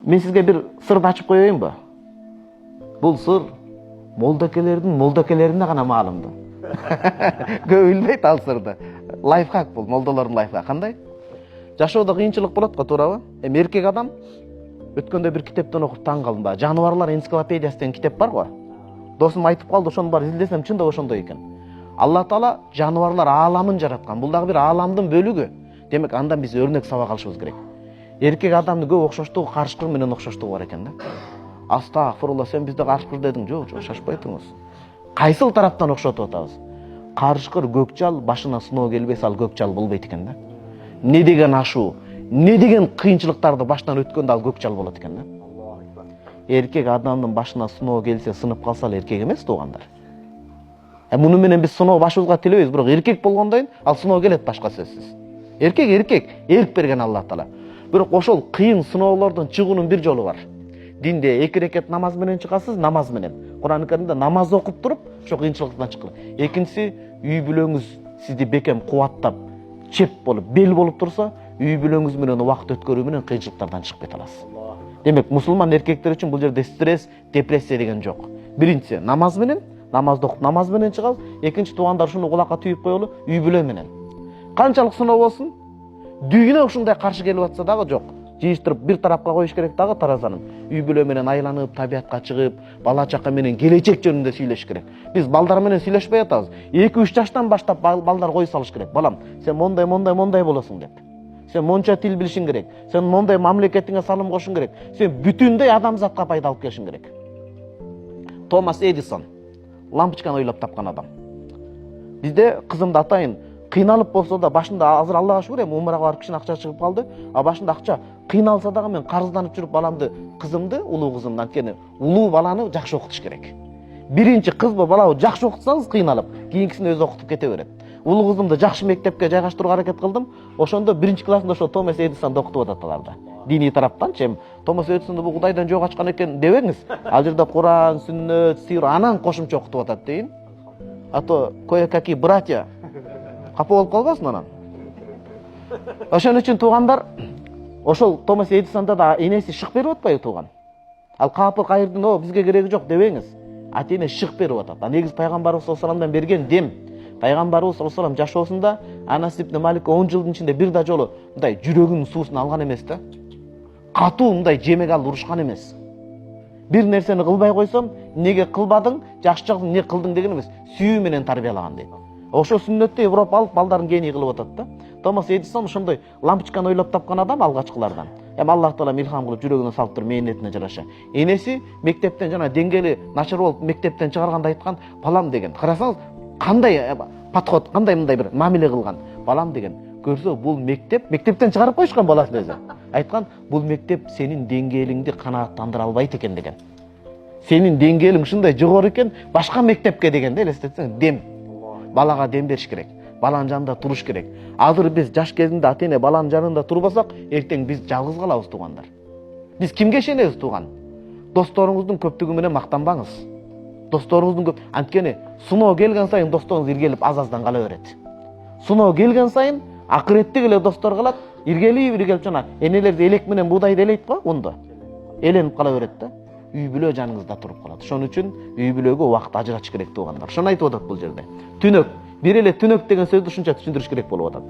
Мен сізге бір сырды ашып қояйын ба? Бұл сыр молдакелеріне ғана малымды. Көп білмейді ал сырды. Лайфхак бұл, молдалардың лайфхак. Қандай? Жашоодо кыйынчылык болот го, туурабы? Эркек адам өткөндө бир китептен окуп таң калдым ба. Жаныбарлар энциклопедиясы деген китеп бар го. Досум айтып калды, ошону бар изилдесем чындап ошондой экен. Алла Таала жаныбарлар ааламын жараткан. Бул дагы бир ааламдын бөлүгү. Демек андан биз өрнөк сабак алышыбыз керек. Эркек адамдын көп окшоштугу карышкыр менен окшоштугу бар экен да. Астагфирулла, сен бизде карышкыр дедиң. Жок, шашпай туруңуз. Кайсыл тараптан окшотуп атабыз? Карышкыр көкчал башына сыноо келбесе, ал көкчал болбойт экен да. Не деген ашуу, не деген кыйынчылыктарды баштан өткөндө ал көкчал болот экен да. Эркек адамдын башына сыноо келсе, сынып калса ал эркек эмес, туугандар. Муну менен биз сыноо башыбызга тилебейбиз, бирок эркек болгондон ал сыноо келет башка сөзсүз. Эркек, эрк берген Алла Таала. Бирок ошол кыйын сыноолордон чыгуунун бир жолу бар. Динде 2 рекет намаз менен чыгасыз, намаз менен. Кур'ан Каримде намаз окуп туруп, ошо кыйынчылыктан чыккыла. Экинчиси, үй бүлөңүз сизди бекем кубаттап, чеп болуп, бел болуп турса, үй бүлөңүз менен убакыт өткөрүү менен кыйынчылыктардан чыгып кете аласыз. Демек, мусулман эркектер үчүн бул жерде стресс, депрессия деген жок. Биринчиси, намаз менен, намазды окуп, намаз менен чыгабыз. Экинчи, туугандар ушуну кулакка түйүп коелу, үй бүлө менен. Канчалык сыноо болсун, дүйгүнө ушундай каршы келип атса дагы жок. Жыйыштырып бир тарапка коюш керек дагы таразанын. Үй бүлө менен айланып, табиятка чыгып, бала чака менен келечек жөнүндө сүйлөш керек. Биз балдар менен сүйлөшпөй атабыз. 2-3 жаштан баштап балдар кой салыш керек. Балам, сен мондай болосуң деп. Сен монча тил билишиң керек. Сен мондай мамлекетиңе салым кошуң керек. Сен бүтүндөй адамзатка пайда алып келишиң керек. Томас Эдисон лампочканы ойлоп тапкан адам. Бизде кызымды атайын кыйналып болсо да башында азыр Аллага шүгүр, умрага барып кишин акча чыгып калды. А башында акча кыйналса дагы мен карызданып жүрүп баламды, кызымды, улуу кызымды, анткени улуу баланы жакшы окутуш керек. Биринчи кызбы, балабы жакшы окутсаңыз кыйналып, кийинкисин өзү окутуп кете берет. Улуу кызымды жакшы мектепке жайгаштырууга аракет кылдым. Ошондо биринчи классында ошо Томас Эдисонду окутуп атат. Диний тараптан Томас Эдисонду бул Кудайдан жок ачкан экен дебеңиз. Ал жерде Куран, сүннөт, сыйр анан кошумча окутуп атат дейин. А то кое-какие братья капа болуп калбасын анан. Ошон үчүн туугандар, ошол Томас Эдисонда да энеси шык берип атпайбы тууган? Ал капы кайырдын, бизге кереги жок дебеңиз. Ата-эне шык берип атат. А негизи пайгамбарыбыз саллаллаху алейхи берген дем. Пайгамбарыбыз саллаллаху алейхи жашоосунда Анас ибн Малик 10 жылдын ичинде бир да жолу мындай жүрөгүнүн суусун алган эмес да. Катуу мындай жемек алып урушкан эмес. Бир нерсени кылбай койсом, неге кылбадың, жакшы жагын не кылдың деген эмес, сүйүү менен тарбиялаган дейт. Ошо сүннөттү европалык балдардын гений кылып атат да. Томас Эдисон ошондой лампочканы ойлоп тапкан адам алгачкылардан. Аллах Таала илхам кылып жүрөгүнө салып туруп мээнетине жараша. Энеси мектептен жана деңгээли начар болуп мектептен чыгарганда айткан, балам деген. Карасаңыз, кандай подход, кандай мындай бир мамиле кылган. Балам деген, көрсө бул мектептен чыгарып коюшкан баласын өзү. Айткан, бул мектеп сенин деңгээлиңди канааттандыра албайт экен деген. Сенин деңгээлиң ушундай жогору экен, башка мектепке дегенде элестетсең, дем. Балага дем бериш керек. Баланын жанында туруш керек. Азыр биз жаш кезинде ата-эне баланын жанында турбасак, эртең биз жалгыз калабыз туугандар. Биз кимге ишенебиз тууган? Досторуңуздун көптүгү менен мактанбаңыз. Досторуңуздун көп, анткени сыноо келген сайын досторуңуз иргелип азаздан кала берет. Сыноо келген сайын акыреттик эле достор калат, иргелип жана энелерди элек менен буудайды элейт го, унду. Эленип кала берет да. Үй бүлө жаныңызда туруп калат. Ошон үчүн үй бүлөгө убакыт ажыратыш керек туугандар. Ошону айтып атат бул жерде. Түнөк, бир эле түнөк деген сөздү ушунча түшүндүрүш керек болуп атат.